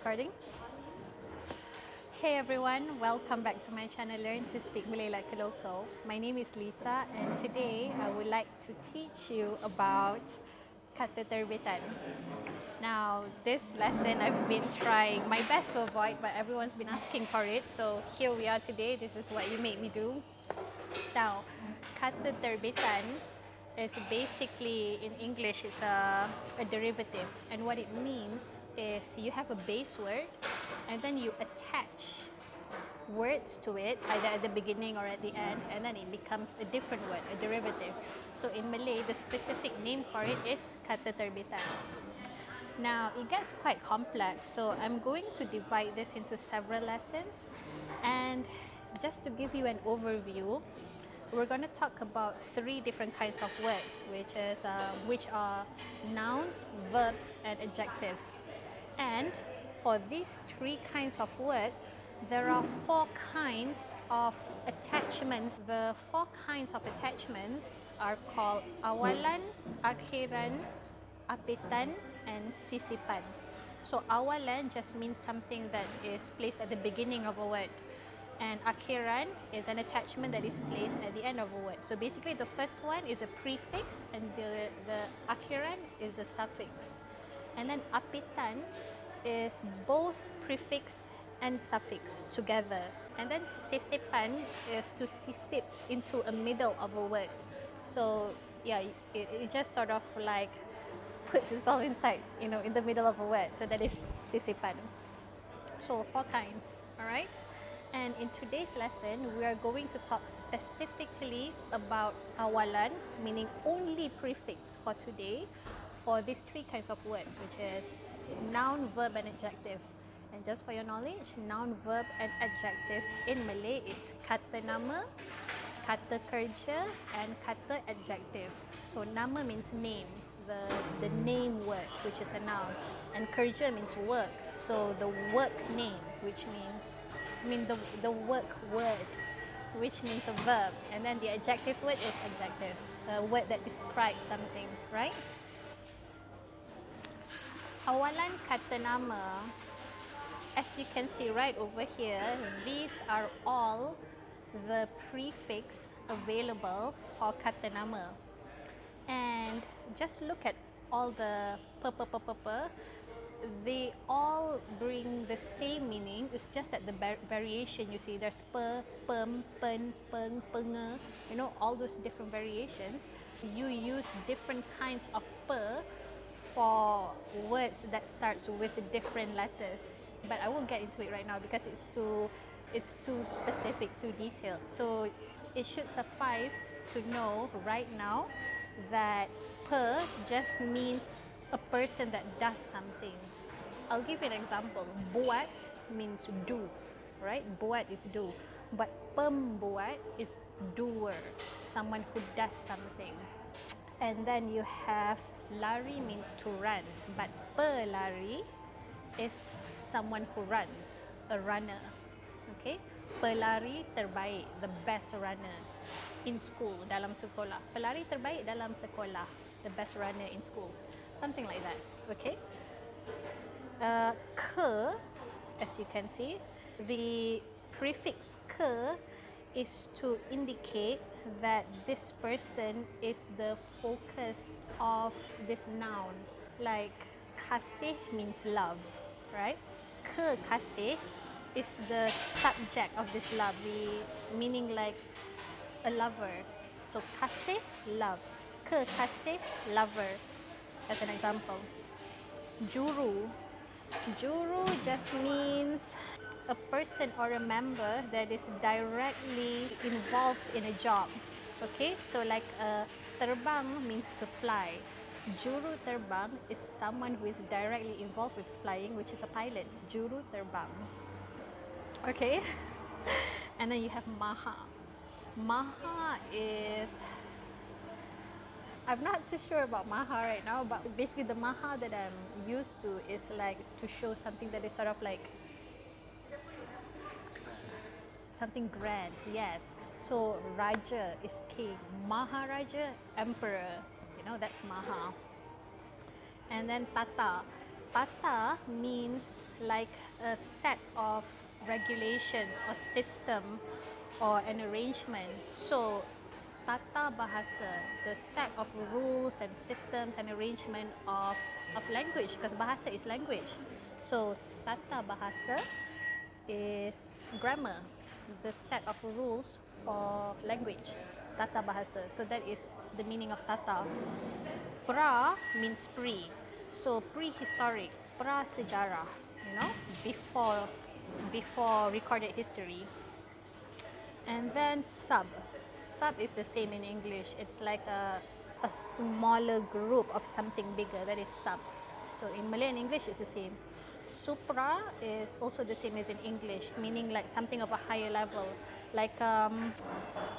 Recording. Hey everyone, welcome back to my channel Learn to Speak Malay Like a Local. My name is Lisa and today I would like to teach you about Kata Terbitan. Now, this lesson I've been trying my best to avoid, but everyone's been asking for it. So here we are today. This is what you made me do. Now, Kata Terbitan is basically, in English, it's a derivative. And what it means is you have a base word and then you attach words to it, either at the beginning or at the end, and then it becomes a different word, a derivative. So in Malay, the specific name for it is Kata Terbitan. Now, it gets quite complex, so I'm going to divide this into several lessons. And just to give you an overview, we're going to talk about three different kinds of words, which are nouns, verbs, and adjectives. And for these three kinds of words, there are four kinds of attachments. The four kinds of attachments are called Awalan, Akhiran, Apitan, and Sisipan. So Awalan just means something that is placed at the beginning of a word. And Akhiran is an attachment that is placed at the end of a word. So basically the first one is a prefix and the Akhiran is a suffix. And then Apitan is both prefix and suffix together. And then Sisipan is to sisip into a middle of a word. So yeah, it just sort of like puts it all inside, in the middle of a word. So that is Sisipan. So four kinds, alright? And in today's lesson, we are going to talk specifically about Awalan, meaning only prefix for today, for these three kinds of words, which is noun, verb, and adjective. And just for your knowledge, noun, verb, and adjective in Malay is kata nama, kata kerja, and kata adjective. So nama means name, the name word, which is a noun, and kerja means work. So the work name, which means the work word, which means a verb, and then the adjective word is adjective, a word that describes something, right? Awalan kata nama, as you can see right over here, these are all the prefix available for kata nama. And just look at all the they all bring the same meaning. It's just that the variation, you see, there's pem, pen, peng, penge, all those different variations. You use different kinds of for words that starts with different letters. But I won't get into it right now because it's too specific, too detailed. So it should suffice to know right now that just means a person that does something. I'll give you an example. Buat means do, right? Buat is do. But pembuat is doer, someone who does something. And then you have lari means to run, but pelari is someone who runs, a runner. Okay? Pelari terbaik, the best runner in school, dalam sekolah. Pelari terbaik dalam sekolah, the best runner in school. Something like that. Okay? Ke, as you can see, the prefix ke is to indicate that this person is the focus of this noun. Like kasih means love, right? Ke kasih is the subject of this love, meaning like a lover. So kasih, love. Ke kasih, lover, as an example. Juru just means a person or a member that is directly involved in a job. Okay, so like terbang means to fly. Juru terbang is someone who is directly involved with flying, which is a pilot. Juru terbang. Okay, and then you have maha. Maha is, I'm not too sure about maha right now, but basically the maha that I'm used to is like to show something that is sort of like something grand. Yes. So Raja is king, Maharaja, emperor. That's maha. And then tata. Tata means like a set of regulations or system or an arrangement. So Tatabahasa, the set of rules and systems and arrangement of language, because Bahasa is language. So Tatabahasa is grammar, the set of rules for language. Tatabahasa. So that is the meaning of Tata. Pra means pre. So prehistoric, pra sejarah, you know, before recorded history. And then sub. Sub is the same in English. It's like a smaller group of something bigger. That is sub. So in Malay and English, it's the same. Supra is also the same as in English, meaning like something of a higher level, like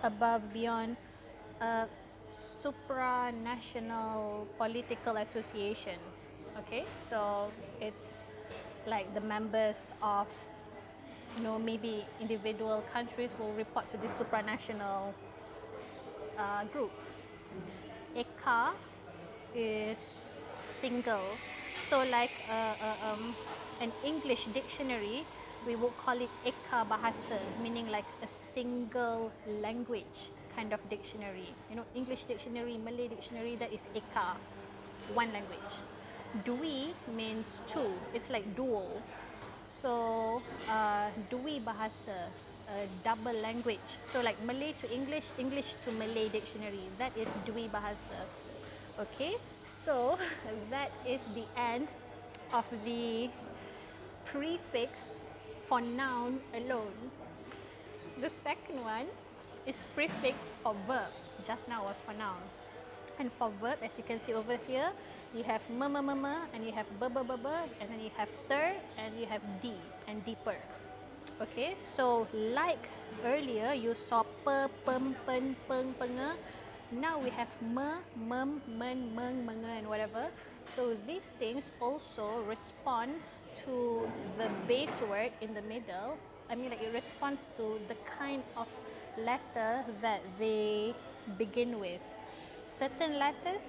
above, beyond. Supranational political association. Okay, so it's like the members of, you know, maybe individual countries will report to this supranational group. Eka is single. So like an English dictionary, we would call it Eka Bahasa, meaning like a single language kind of dictionary. You know, English dictionary, Malay dictionary, that is Eka, one language. Dui means two. It's like dual. So Dui Bahasa, double language. So like Malay to English, English to Malay dictionary. That is Dui Bahasa. Okay, so that is the end of the prefix for noun alone. The second one is prefix for verb. Just now was for noun. And for verb, as you can see over here, you have and you have and then you have ter, and you have d and deeper. Okay, so like earlier you saw per, pem, pen, peng, penga. Now we have mem, men, meng, menga, and whatever. So these things also respond to the base word in the middle. I mean, like it responds to the kind of letter that they begin with. Certain letters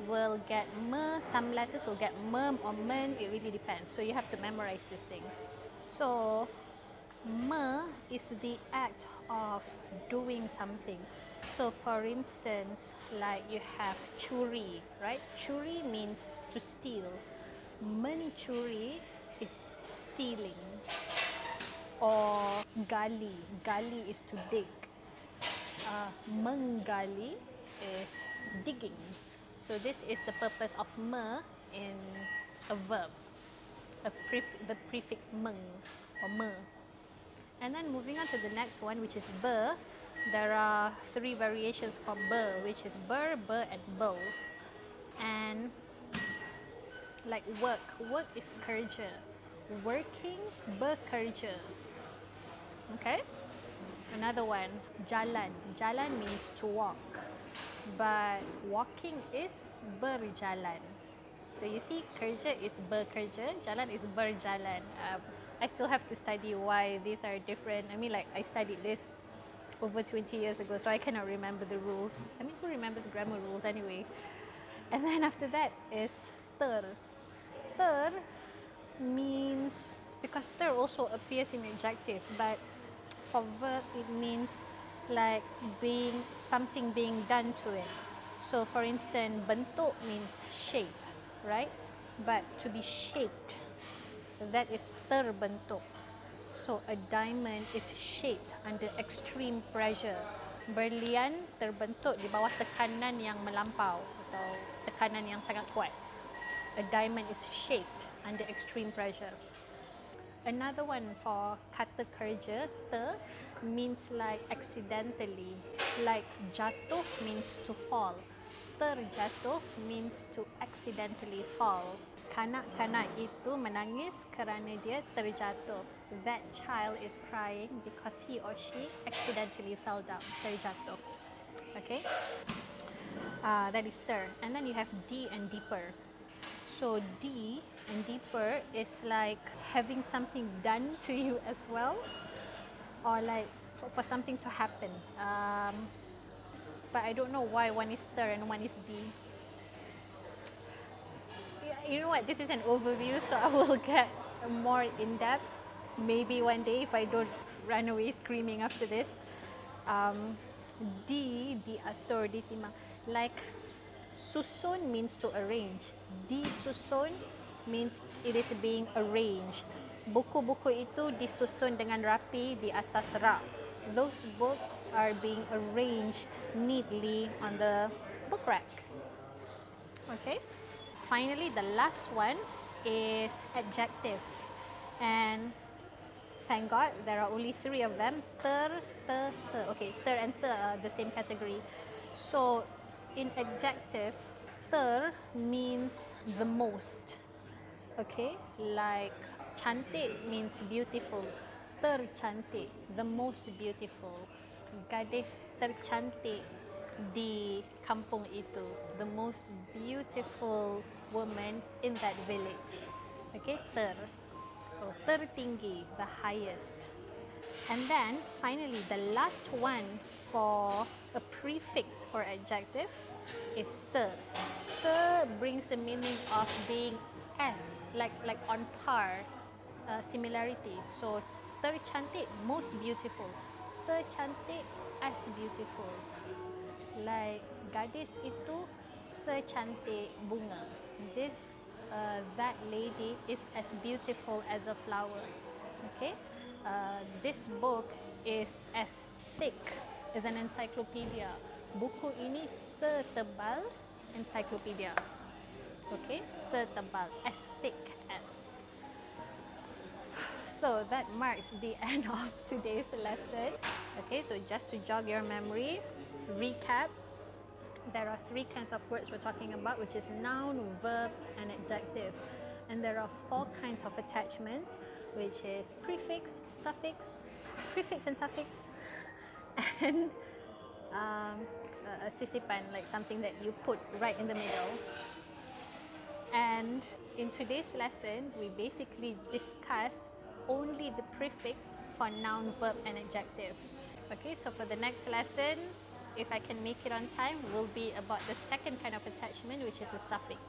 will get me, some letters will get mem or men. It really depends. So you have to memorize these things. So me is the act of doing something. So for instance, like you have curi, right? Curi means to steal. Mencuri is stealing. Or gali. Gali is to dig. Menggali is digging. So this is the purpose of me in a verb. The prefix meng or me. And then moving on to the next one, which is ber. There are three variations for ber, which is ber, and bow. And like work is kerja. Working, bekerja. Okay? Another one, jalan. Jalan means to walk, but walking is berjalan. So you see, kerja is bekerja, jalan is berjalan. I still have to study why these are different. I mean, like I studied this over 20 years ago, so I cannot remember the rules. I mean, who remembers grammar rules anyway? And then after that is ter. Ter means, because ter also appears in adjective, but for verb it means like something being done to it. So for instance, bentuk means shape, right? But to be shaped, that is terbentuk. So a diamond is shaped under extreme pressure. Berlian terbentuk di bawah tekanan yang melampau atau tekanan yang sangat kuat. A diamond is shaped under extreme pressure. Another one for kata kerja, ter, means like accidentally. Like jatuh means to fall. Terjatuh means to accidentally fall. Kanak-kanak itu menangis kerana dia terjatuh. That child is crying because he or she accidentally fell down, terjatuh. Okay? That is ter. And then you have D and deeper. So D and deeper is like having something done to you as well, or like for something to happen. But I don't know why one is ter and one is D. You know what? This is an overview, so I will get more in depth. Maybe one day if I don't run away screaming after this. Um, diatur, ditimang. Like susun means to arrange. Disusun means it is being arranged. Buku-buku itu disusun dengan rapi di atas rak. Those books are being arranged neatly on the book rack. Okay. Finally, the last one is adjective. And thank God there are only 3 of them. Ter, se. Okay, ter and te are the same category. So in adjective, ter means the most. Okay, like cantik means beautiful. Tercantik, the most beautiful. Gadis tercantik di kampung itu, the most beautiful woman in that village. Okay, ter. So, tertinggi, the highest. And then finally, the last one for a prefix for adjective is se. Se brings the meaning of being as, like on par, similarity. So tercantik, most beautiful. Secantik, as beautiful. Like gadis itu secantik bunga. That lady is as beautiful as a flower. Okay, this book is as thick as an encyclopedia. Buku ini setebal encyclopedia. Okay, setebal, as thick as. So that marks the end of today's lesson. Okay, so just to jog your memory, recap, there are 3 kinds of words we're talking about, which is noun, verb, and adjective. And there are 4 kinds of attachments, which is prefix, suffix, prefix and suffix, and a sisipan, like something that you put right in the middle. And in today's lesson, we basically discuss only the prefix for noun, verb, and adjective. Okay, so for the next lesson, if I can make it on time, will be about the second kind of attachment, which is a suffix.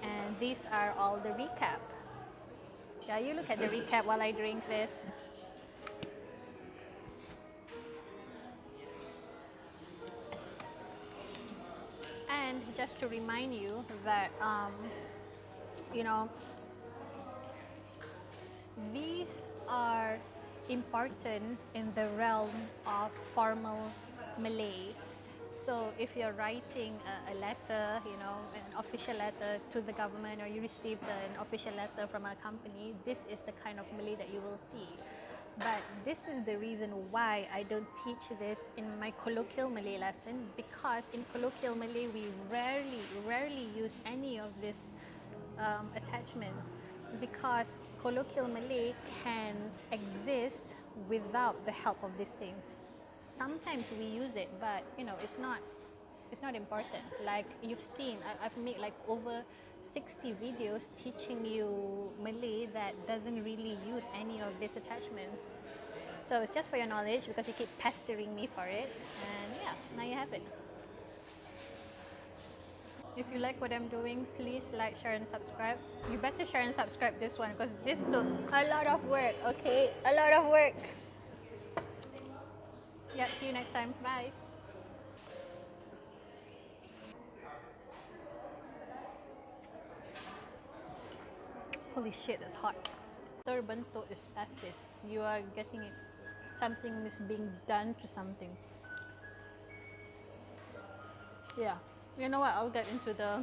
And these are all the recap. Yeah, you look at the recap while I drink this. And just to remind you that, you know, these are important in the realm of formal Malay. So if you're writing a letter, you know, an official letter to the government, or you received an official letter from a company, this is the kind of Malay that you will see. But this is the reason why I don't teach this in my colloquial Malay lesson, because in colloquial Malay we rarely use any of these attachments, because colloquial Malay can exist without the help of these things. Sometimes we use it, but you know, it's not important. Like you've seen, I've made like over 60 videos teaching you Malay that doesn't really use any of these attachments. So it's just for your knowledge, because you keep pestering me for it. And yeah, now you have it. If you like what I'm doing, please like, share, and subscribe. You better share and subscribe this one, because this took a lot of work, okay? A lot of work. Yeah, see you next time. Bye. Holy shit, that's hot. Terbentuk is passive. You are getting it. Something is being done to something. Yeah. You know what? I'll get into the